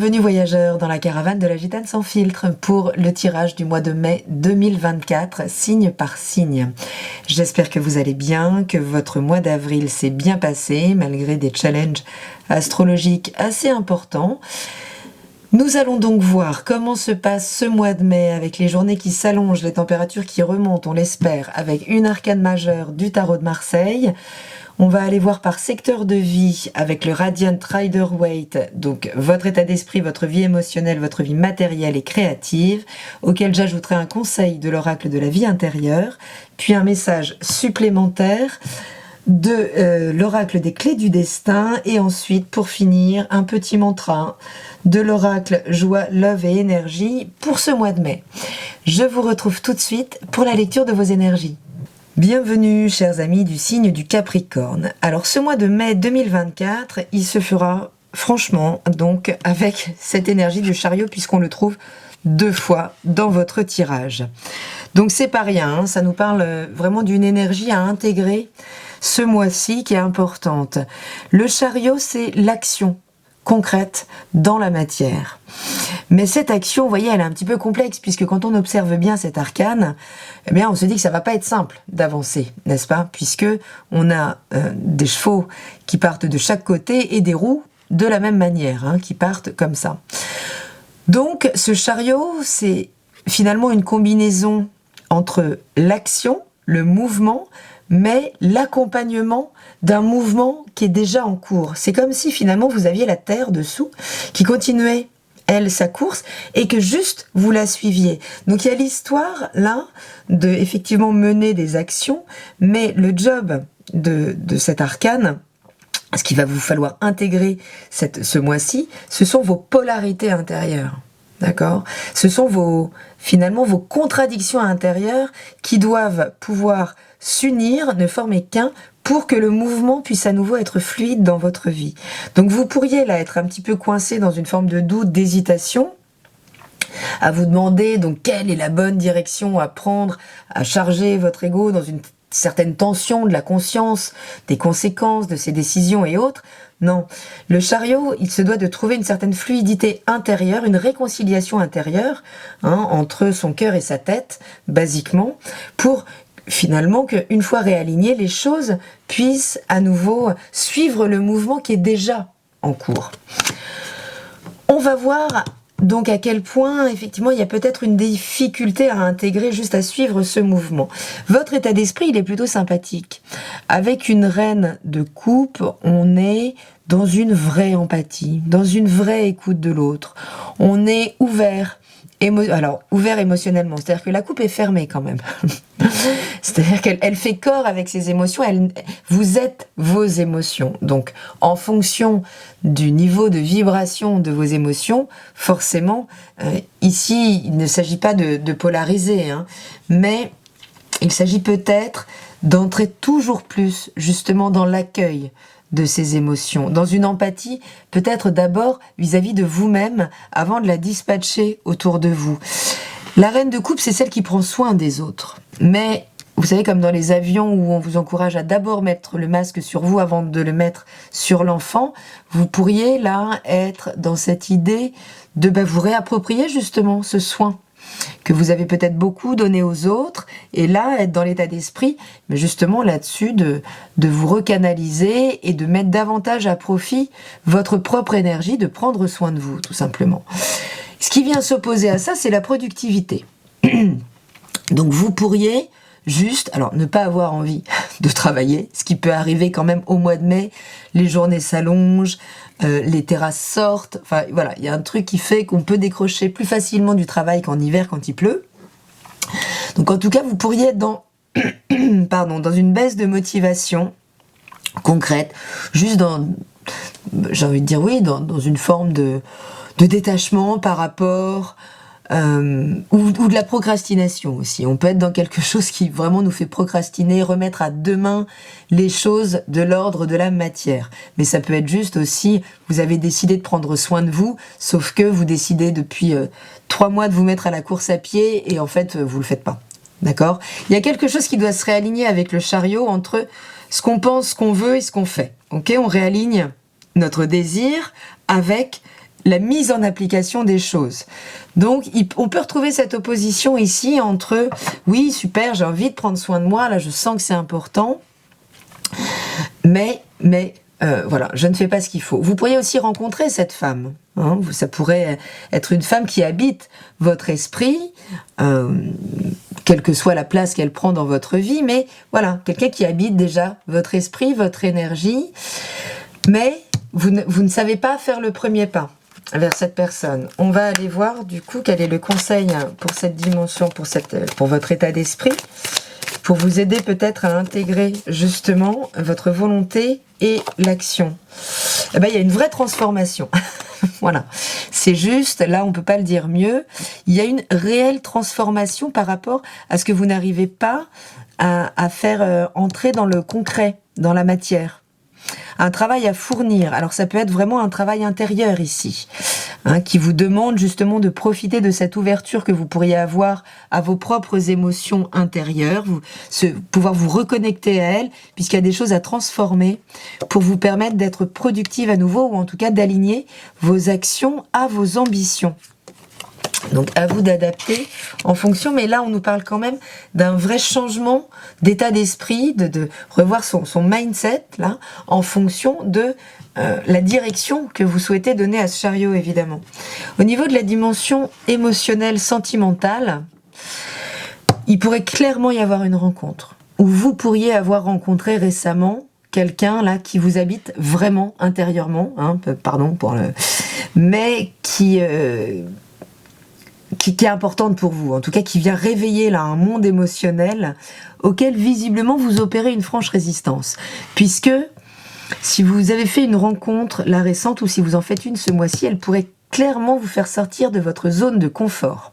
Bienvenue voyageurs dans la caravane de la Gitane sans filtre pour le tirage du mois de mai 2024, signe par signe. J'espère que vous allez bien, que votre mois d'avril s'est bien passé malgré des challenges astrologiques assez importants. Nous allons donc voir comment se passe ce mois de mai avec les journées qui s'allongent, les températures qui remontent, on l'espère, avec une arcane majeure du tarot de Marseille. On va aller voir par secteur de vie avec le Radiant Rider-Waite, donc votre état d'esprit, votre vie émotionnelle, votre vie matérielle et créative, auquel j'ajouterai un conseil de l'oracle de la vie intérieure, puis un message supplémentaire de l'oracle des clés du destin, et ensuite, pour finir, un petit mantra de l'oracle joie, love et énergie pour ce mois de mai. Je vous retrouve tout de suite pour la lecture de vos énergies. Bienvenue chers amis du signe du Capricorne. Alors ce mois de mai 2024, il se fera franchement donc avec cette énergie du chariot puisqu'on le trouve 2 fois dans votre tirage. Donc c'est pas rien, hein, ça nous parle vraiment d'une énergie à intégrer ce mois-ci qui est importante. Le chariot, c'est l'action concrète dans la matière. Mais cette action, vous voyez, elle est un petit peu complexe, puisque quand on observe bien cet arcane, eh bien, on se dit que ça va pas être simple d'avancer, n'est-ce pas? Puisque on a des chevaux qui partent de chaque côté et des roues de la même manière, hein, qui partent comme ça. Donc, ce chariot, c'est finalement une combinaison entre l'action, le mouvement, mais l'accompagnement d'un mouvement qui est déjà en cours. C'est comme si finalement vous aviez la terre dessous qui continuait, elle, sa course, et que juste vous la suiviez. Donc il y a l'histoire là de effectivement mener des actions, mais le job de cet arcane, ce qu'il va vous falloir intégrer ce mois-ci, ce sont vos polarités intérieures. D'accord? Ce sont finalement vos contradictions intérieures qui doivent pouvoir s'unir, ne former qu'un, pour que le mouvement puisse à nouveau être fluide dans votre vie. Donc vous pourriez là être un petit peu coincé dans une forme de doute, d'hésitation, à vous demander donc quelle est la bonne direction à prendre, à charger votre ego dans une certaine tension de la conscience, des conséquences de ses décisions et autres. Non, le chariot, il se doit de trouver une certaine fluidité intérieure, une réconciliation intérieure entre son cœur et sa tête, basiquement, pour finalement qu'une fois réalignées, les choses puissent à nouveau suivre le mouvement qui est déjà en cours. On va voir donc à quel point effectivement il y a peut-être une difficulté à intégrer juste à suivre ce mouvement. Votre état d'esprit, il est plutôt sympathique. Avec une reine de coupe, on est dans une vraie empathie, dans une vraie écoute de l'autre. On est ouvert. Ouvert émotionnellement, c'est-à-dire que la coupe est fermée quand même. C'est-à-dire qu'elle fait corps avec ses émotions, vous êtes vos émotions. Donc, en fonction du niveau de vibration de vos émotions, forcément, ici, il ne s'agit pas de polariser, hein, mais il s'agit peut-être d'entrer toujours plus, justement, dans l'accueil de ces émotions, dans une empathie peut-être d'abord vis-à-vis de vous-même avant de la dispatcher autour de vous. La reine de coupe, c'est celle qui prend soin des autres. Mais vous savez, comme dans les avions où on vous encourage à d'abord mettre le masque sur vous avant de le mettre sur l'enfant, vous pourriez là être dans cette idée de vous réapproprier justement ce soin que vous avez peut-être beaucoup donné aux autres, et là, être dans l'état d'esprit, mais justement là-dessus, de vous recanaliser et de mettre davantage à profit votre propre énergie, de prendre soin de vous, tout simplement. Ce qui vient s'opposer à ça, c'est la productivité. Donc vous pourriez juste, alors ne pas avoir envie de travailler, ce qui peut arriver quand même au mois de mai, les journées s'allongent, les terrasses sortent, enfin voilà, il y a un truc qui fait qu'on peut décrocher plus facilement du travail qu'en hiver quand il pleut. Donc en tout cas, vous pourriez être dans une baisse de motivation concrète, juste j'ai envie de dire oui, dans une forme de détachement par rapport ou de la procrastination aussi. On peut être dans quelque chose qui vraiment nous fait procrastiner, remettre à demain les choses de l'ordre de la matière. Mais ça peut être juste aussi, vous avez décidé de prendre soin de vous, sauf que vous décidez depuis 3 mois de vous mettre à la course à pied et en fait, vous le faites pas. D'accord? Il y a quelque chose qui doit se réaligner avec le chariot entre ce qu'on pense, ce qu'on veut et ce qu'on fait. Ok? On réaligne notre désir avec la mise en application des choses. Donc, on peut retrouver cette opposition ici entre « oui, super, j'ai envie de prendre soin de moi, là, je sens que c'est important, mais voilà, je ne fais pas ce qu'il faut. » Vous pourriez aussi rencontrer cette femme. Hein, ça pourrait être une femme qui habite votre esprit, quelle que soit la place qu'elle prend dans votre vie, mais voilà, quelqu'un qui habite déjà votre esprit, votre énergie, mais vous ne savez pas faire le premier pas vers cette personne. On va aller voir du coup quel est le conseil pour cette dimension, pour votre état d'esprit, pour vous aider peut-être à intégrer justement votre volonté et l'action. Eh ben, il y a une vraie transformation. Voilà, c'est juste, là on ne peut pas le dire mieux, il y a une réelle transformation par rapport à ce que vous n'arrivez pas à faire entrer dans le concret, dans la matière. Un travail à fournir, alors ça peut être vraiment un travail intérieur ici, hein, qui vous demande justement de profiter de cette ouverture que vous pourriez avoir à vos propres émotions intérieures, pouvoir vous reconnecter à elles, puisqu'il y a des choses à transformer pour vous permettre d'être productive à nouveau, ou en tout cas d'aligner vos actions à vos ambitions. Donc à vous d'adapter en fonction, mais là on nous parle quand même d'un vrai changement d'état d'esprit, de revoir son mindset là, en fonction de la direction que vous souhaitez donner à ce chariot évidemment. Au niveau de la dimension émotionnelle, sentimentale, il pourrait clairement y avoir une rencontre, où vous pourriez avoir rencontré récemment quelqu'un là qui vous habite vraiment intérieurement, hein, pardon pour le... mais qui est importante pour vous, en tout cas qui vient réveiller là un monde émotionnel auquel visiblement vous opérez une franche résistance. Puisque si vous avez fait une rencontre là récente, ou si vous en faites une ce mois-ci, elle pourrait clairement vous faire sortir de votre zone de confort.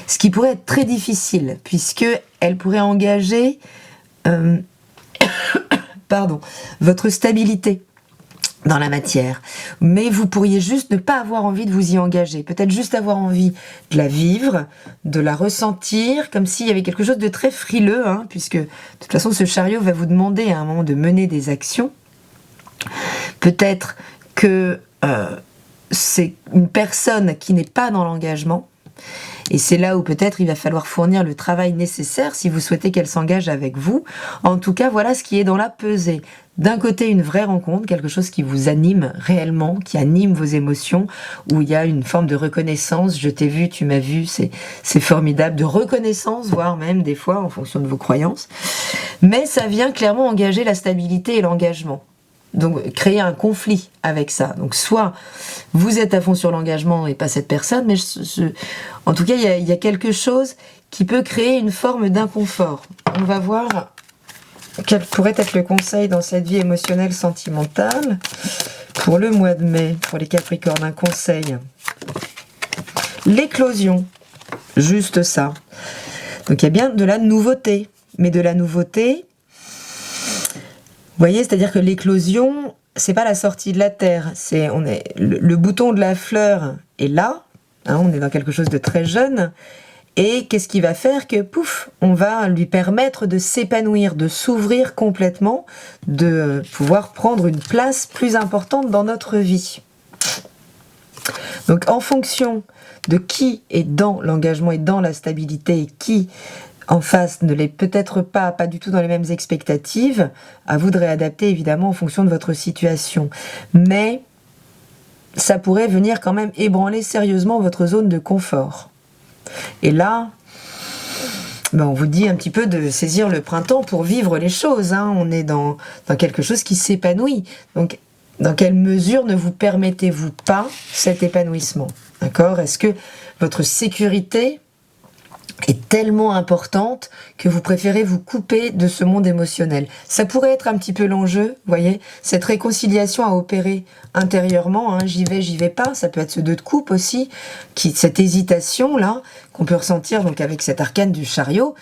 Ce qui pourrait être très difficile, puisque elle pourrait engager votre stabilité dans la matière, mais vous pourriez juste ne pas avoir envie de vous y engager, peut-être juste avoir envie de la vivre, de la ressentir, comme s'il y avait quelque chose de très frileux, hein, puisque de toute façon ce chariot va vous demander à un moment de mener des actions. Peut-être que c'est une personne qui n'est pas dans l'engagement, et c'est là où peut-être il va falloir fournir le travail nécessaire si vous souhaitez qu'elle s'engage avec vous. En tout cas, voilà ce qui est dans la pesée. D'un côté, une vraie rencontre, quelque chose qui vous anime réellement, qui anime vos émotions, où il y a une forme de reconnaissance, je t'ai vu, tu m'as vu, c'est formidable, de reconnaissance, voire même des fois en fonction de vos croyances. Mais ça vient clairement engager la stabilité et l'engagement. Donc créer un conflit avec ça. Donc soit vous êtes à fond sur l'engagement et pas cette personne, mais en tout cas il y a quelque chose qui peut créer une forme d'inconfort. On va voir quel pourrait être le conseil dans cette vie émotionnelle sentimentale pour le mois de mai, pour les Capricornes, un conseil. L'éclosion, juste ça. Donc il y a bien de la nouveauté, mais de la nouveauté... Vous voyez, c'est-à-dire que l'éclosion, c'est pas la sortie de la terre, le bouton de la fleur est là, hein, on est dans quelque chose de très jeune, et qu'est-ce qui va faire que, pouf, on va lui permettre de s'épanouir, de s'ouvrir complètement, de pouvoir prendre une place plus importante dans notre vie. Donc en fonction de qui est dans l'engagement et dans la stabilité, et qui en face ne l'est peut-être pas du tout dans les mêmes expectatives, à vous de réadapter évidemment en fonction de votre situation. Mais ça pourrait venir quand même ébranler sérieusement votre zone de confort. Et là, on vous dit un petit peu de saisir le printemps pour vivre les choses. Hein. On est dans quelque chose qui s'épanouit. Donc, dans quelle mesure ne vous permettez-vous pas cet épanouissement? D'accord? Est-ce que votre sécurité est tellement importante que vous préférez vous couper de ce monde émotionnel? Ça pourrait être un petit peu l'enjeu, vous voyez, cette réconciliation à opérer intérieurement, hein, j'y vais pas, ça peut être ce 2 de coupe aussi, cette hésitation là, qu'on peut ressentir donc avec cet arcane du chariot,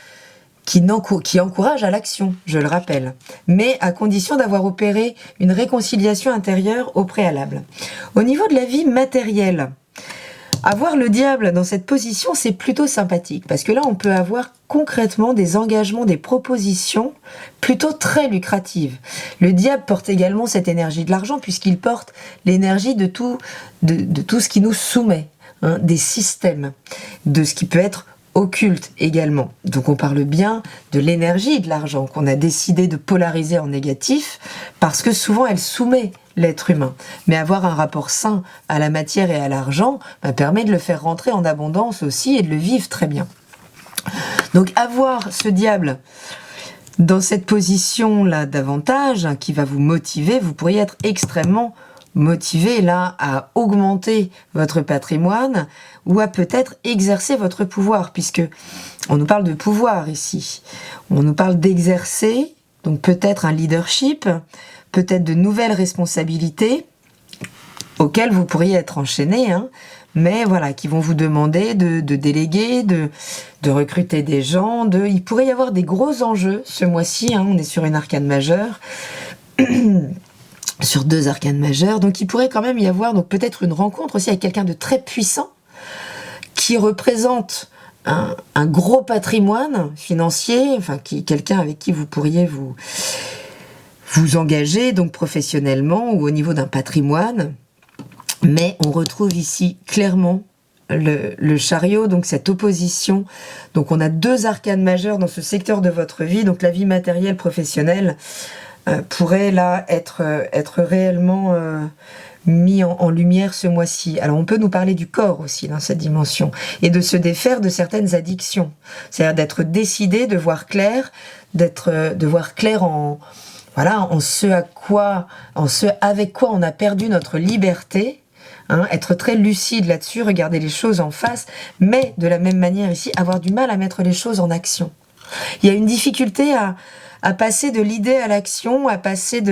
qui encourage à l'action, je le rappelle, mais à condition d'avoir opéré une réconciliation intérieure au préalable. Au niveau de la vie matérielle, Avoir le diable dans cette position, c'est plutôt sympathique, parce que là, on peut avoir concrètement des engagements, des propositions plutôt très lucratives. Le diable porte également cette énergie de l'argent, puisqu'il porte l'énergie de tout ce qui nous soumet, hein, des systèmes, de ce qui peut être occulte également. Donc on parle bien de l'énergie de l'argent qu'on a décidé de polariser en négatif, parce que souvent elle soumet l'être humain. Mais avoir un rapport sain à la matière et à l'argent permet de le faire rentrer en abondance aussi et de le vivre très bien. Donc avoir ce diable dans cette position-là davantage, qui va vous motiver, vous pourriez être extrêmement motivé là à augmenter votre patrimoine ou à peut-être exercer votre pouvoir, puisque on nous parle de pouvoir ici. On nous parle d'exercer, donc peut-être un leadership, peut-être de nouvelles responsabilités auxquelles vous pourriez être enchaîné, hein, mais voilà, qui vont vous demander de déléguer, de recruter des gens, il pourrait y avoir des gros enjeux ce mois-ci, hein, on est sur une arcane majeure, sur 2 arcanes majeures, donc il pourrait quand même y avoir donc peut-être une rencontre aussi avec quelqu'un de très puissant, qui représente un gros patrimoine financier, enfin quelqu'un avec qui vous pourriez vous engager, donc professionnellement ou au niveau d'un patrimoine. Mais on retrouve ici clairement le chariot, donc cette opposition. Donc on a 2 arcanes majeures dans ce secteur de votre vie, donc la vie matérielle, professionnelle, pourrait là être réellement mis en lumière ce mois-ci. Alors on peut nous parler du corps aussi dans cette dimension, et de se défaire de certaines addictions. C'est-à-dire d'être décidé, de voir clair, de voir clair en ce avec quoi on a perdu notre liberté, hein, être très lucide là-dessus, regarder les choses en face, mais de la même manière ici, avoir du mal à mettre les choses en action. Il y a une difficulté à passer de l'idée à l'action, à passer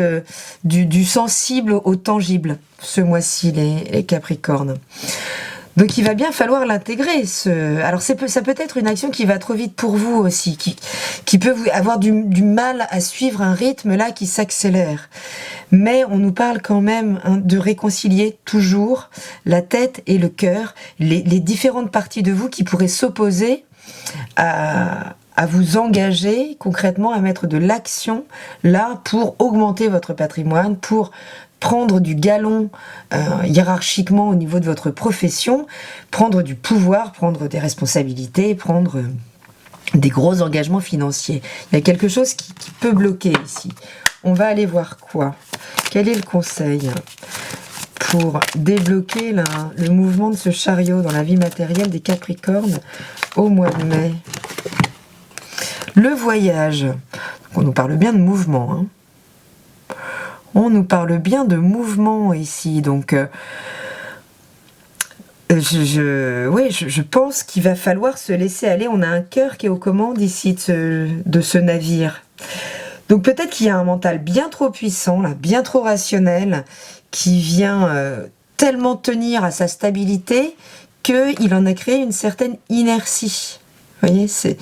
du sensible au tangible, ce mois-ci, les Capricornes. Donc il va bien falloir l'intégrer. Alors ça peut être une action qui va trop vite pour vous aussi, qui peut avoir du mal à suivre un rythme là qui s'accélère. Mais on nous parle quand même, hein, de réconcilier toujours la tête et le cœur, les différentes parties de vous qui pourraient s'opposer à vous engager concrètement à mettre de l'action là pour augmenter votre patrimoine, pour prendre du galon hiérarchiquement au niveau de votre profession, prendre du pouvoir, prendre des responsabilités, prendre des gros engagements financiers. Il y a quelque chose qui peut bloquer ici. On va aller voir quoi? Quel est le conseil pour débloquer le mouvement de ce chariot dans la vie matérielle des Capricornes au mois de mai? Le voyage. Donc on nous parle bien de mouvement, hein. On nous parle bien de mouvement ici, donc je pense qu'il va falloir se laisser aller. On a un cœur qui est aux commandes ici de ce navire. Donc peut-être qu'il y a un mental bien trop puissant, là, bien trop rationnel, qui vient tellement tenir à sa stabilité qu'il en a créé une certaine inertie. Vous voyez, c'est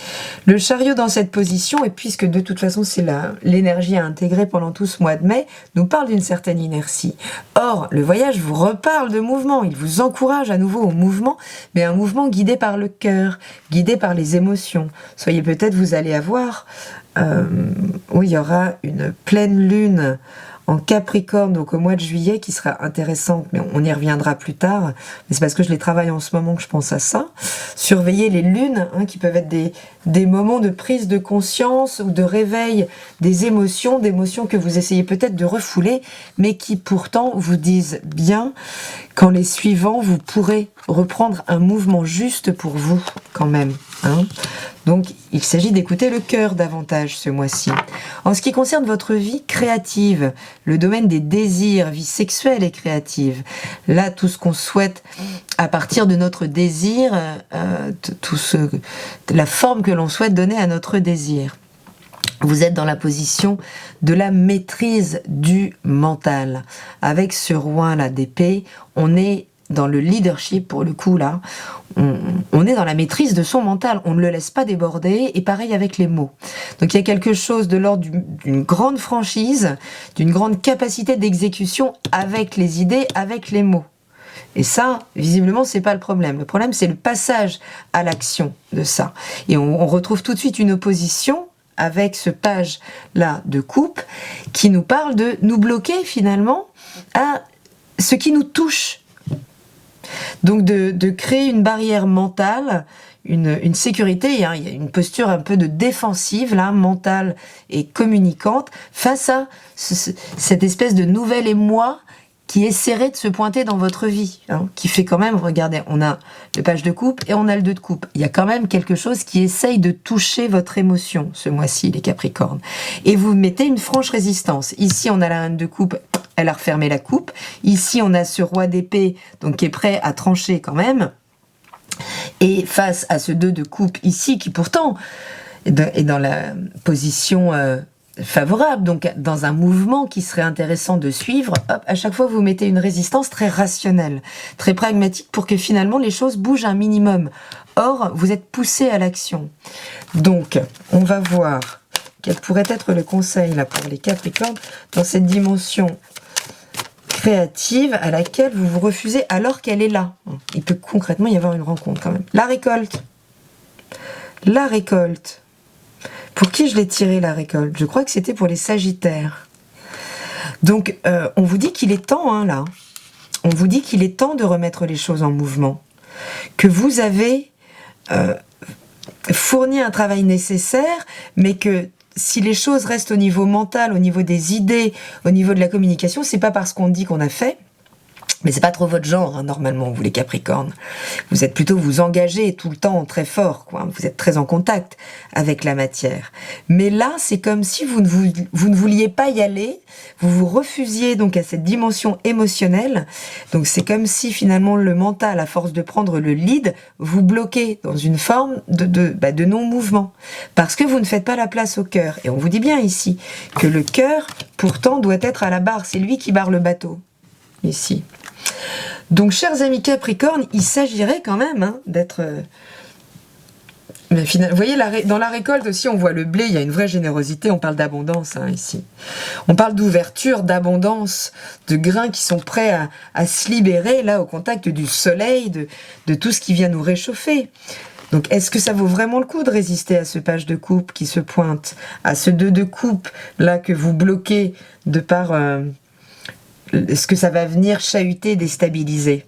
le chariot dans cette position, et puisque de toute façon c'est l'énergie à intégrer pendant tout ce mois de mai, nous parle d'une certaine inertie. Or, le voyage vous reparle de mouvement, il vous encourage à nouveau au mouvement, mais un mouvement guidé par le cœur, guidé par les émotions. Soyez peut-être, vous allez avoir, il y aura une pleine lune en Capricorne, donc au mois de juillet, qui sera intéressante, mais on y reviendra plus tard. Mais c'est parce que je les travaille en ce moment que je pense à ça. Surveillez les lunes, hein, qui peuvent être des moments de prise de conscience ou de réveil d'émotions que vous essayez peut-être de refouler, mais qui pourtant vous disent bien qu'en les suivant, vous pourrez reprendre un mouvement juste pour vous, quand même, hein. Donc, il s'agit d'écouter le cœur davantage ce mois-ci. En ce qui concerne votre vie créative, le domaine des désirs, vie sexuelle et créative, là, tout ce qu'on souhaite à partir de notre désir, la forme que l'on souhaite donner à notre désir. Vous êtes dans la position de la maîtrise du mental. Avec ce roi-là d'épée, on est dans le leadership pour le coup là, on est dans la maîtrise de son mental, on ne le laisse pas déborder, et pareil avec les mots. Donc il y a quelque chose de l'ordre d'une grande franchise, d'une grande capacité d'exécution avec les idées, avec les mots. Et ça, visiblement, c'est pas le problème. Le problème, c'est le passage à l'action de ça. Et on retrouve tout de suite une opposition avec ce page-là de coupe qui nous parle de nous bloquer finalement à ce qui nous touche. Donc de créer une barrière mentale, une sécurité, il y a une posture un peu de défensive, là, mentale et communicante, face à cette espèce de nouvel émoi qui essaierait de se pointer dans votre vie, hein, qui fait quand même, regardez, on a le page de coupe et on a le 2 de coupe. Il y a quand même quelque chose qui essaye de toucher votre émotion ce mois-ci, les Capricornes. Et vous mettez une franche résistance. Ici, on a la reine de coupe, elle a refermé la coupe. Ici, on a ce roi d'épée, donc qui est prêt à trancher quand même. Et face à ce 2 de coupe ici, qui pourtant est dans la position favorable, donc dans un mouvement qui serait intéressant de suivre, hop, à chaque fois vous mettez une résistance très rationnelle, très pragmatique pour que finalement les choses bougent un minimum. Or, vous êtes poussé à l'action. Donc, on va voir quel pourrait être le conseil là pour les Capricornes dans cette dimension créative à laquelle vous vous refusez alors qu'elle est là. Il peut concrètement y avoir une rencontre quand même. La récolte. La récolte. Pour qui je l'ai tiré la récolte? Je crois que c'était pour les Sagittaires. Donc, on vous dit qu'il est temps, hein, là. On vous dit qu'il est temps de remettre les choses en mouvement. Que vous avez fourni un travail nécessaire, mais que si les choses restent au niveau mental, au niveau des idées, au niveau de la communication, c'est pas parce qu'on dit qu'on a fait, mais c'est pas trop votre genre, hein, normalement, vous les Capricornes. Vous êtes plutôt, vous engagez tout le temps très fort, quoi. Vous êtes très en contact avec la matière. Mais là, c'est comme si vous ne vouliez pas y aller, vous vous refusiez donc à cette dimension émotionnelle. Donc c'est comme si finalement le mental, à force de prendre le lead, vous bloquez dans une forme de non-mouvement. Parce que vous ne faites pas la place au cœur. Et on vous dit bien ici que le cœur, pourtant, doit être à la barre. C'est lui qui barre le bateau, ici. Donc, chers amis Capricorne, il s'agirait quand même d'être... Mais finalement, vous voyez, dans la récolte aussi, on voit le blé, il y a une vraie générosité, on parle d'abondance ici. On parle d'ouverture, d'abondance, de grains qui sont prêts à se libérer, là, au contact du soleil, de tout ce qui vient nous réchauffer. Donc, est-ce que ça vaut vraiment le coup de résister à ce page de coupe qui se pointe, à ce 2 de coupe, là, que vous bloquez de par... Est-ce que ça va venir chahuter, déstabiliser?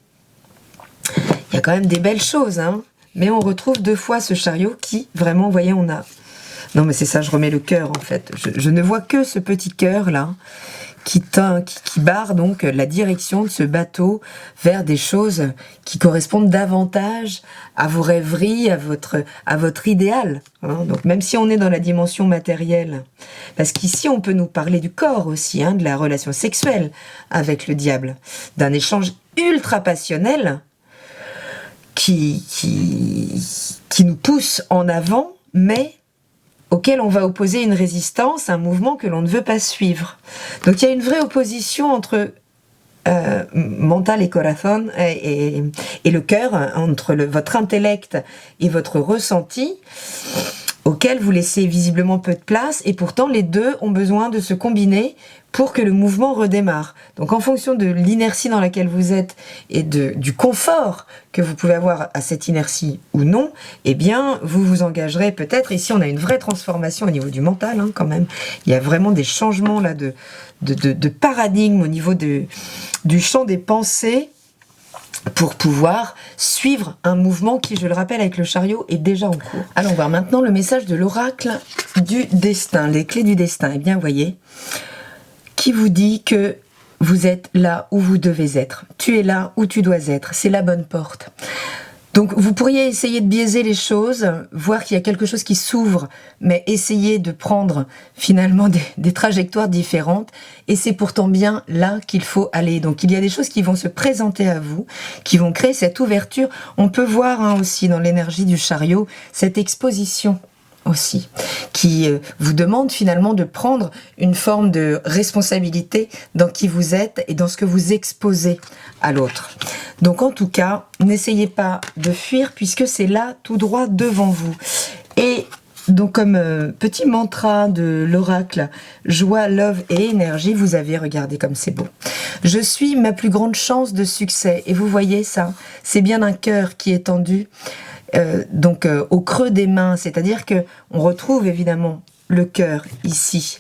Il y a quand même des belles choses, hein. Mais on retrouve 2 fois ce chariot qui, vraiment, vous voyez, on a... Non, mais c'est ça, je remets le cœur, en fait. Je ne vois que ce petit cœur, là, qui barre, donc, la direction de ce bateau vers des choses qui correspondent davantage à vos rêveries, à votre idéal. Hein. Donc, même si on est dans la dimension matérielle, parce qu'ici, on peut nous parler du corps aussi, hein, de la relation sexuelle avec le diable, d'un échange ultra passionnel qui nous pousse en avant, mais auquel on va opposer une résistance, un mouvement que l'on ne veut pas suivre. Donc il y a une vraie opposition entre mental et corazon et le cœur, entre votre intellect et votre ressenti, auquel vous laissez visiblement peu de place, et pourtant les deux ont besoin de se combiner pour que le mouvement redémarre. Donc en fonction de l'inertie dans laquelle vous êtes et du confort que vous pouvez avoir à cette inertie ou non, eh bien vous vous engagerez peut-être. Ici on a une vraie transformation au niveau du mental, hein, quand même. Il y a vraiment des changements là de paradigme au niveau du champ des pensées pour pouvoir suivre un mouvement qui, je le rappelle, avec le chariot, est déjà en cours. Allons voir maintenant le message de l'oracle du destin, les clés du destin. Eh bien, vous voyez, qui vous dit que vous êtes là où vous devez être. Tu es là où tu dois être. C'est la bonne porte. Donc, vous pourriez essayer de biaiser les choses, voir qu'il y a quelque chose qui s'ouvre, mais essayer de prendre finalement des trajectoires différentes. Et c'est pourtant bien là qu'il faut aller. Donc, il y a des choses qui vont se présenter à vous, qui vont créer cette ouverture. On peut voir aussi dans l'énergie du chariot cette exposition aussi, qui vous demande finalement de prendre une forme de responsabilité dans qui vous êtes et dans ce que vous exposez à l'autre. Donc en tout cas, n'essayez pas de fuir puisque c'est là tout droit devant vous. Et Donc comme petit mantra de l'oracle joie, love et énergie, vous avez regardé comme c'est beau. Je suis ma plus grande chance de succès. Et vous voyez ça, c'est bien un cœur qui est tendu au creux des mains. C'est-à-dire que on retrouve évidemment le cœur ici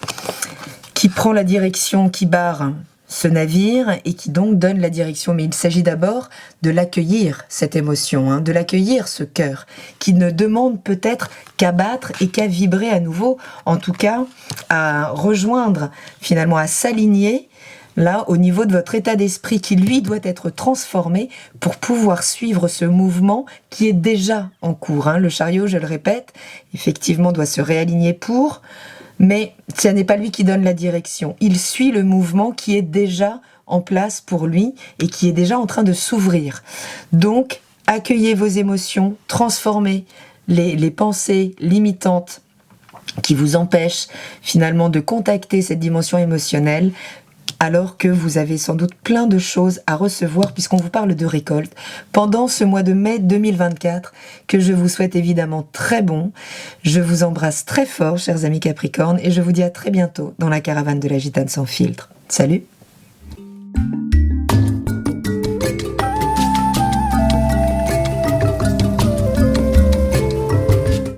qui prend la direction, qui barre ce navire et qui donc donne la direction. Mais il s'agit d'abord de l'accueillir, cette émotion, de l'accueillir, ce cœur, qui ne demande peut-être qu'à battre et qu'à vibrer à nouveau, en tout cas à rejoindre, finalement à s'aligner, là, au niveau de votre état d'esprit, qui lui doit être transformé pour pouvoir suivre ce mouvement qui est déjà en cours. Le chariot, je le répète, effectivement doit se réaligner mais ce n'est pas lui qui donne la direction. Il suit le mouvement qui est déjà en place pour lui et qui est déjà en train de s'ouvrir. Donc, accueillez vos émotions, transformez les pensées limitantes qui vous empêchent finalement de contacter cette dimension émotionnelle, alors que vous avez sans doute plein de choses à recevoir puisqu'on vous parle de récolte pendant ce mois de mai 2024 que je vous souhaite évidemment très bon. Je vous embrasse très fort, chers amis Capricornes, et je vous dis à très bientôt dans la caravane de la Gitane sans filtre. Salut!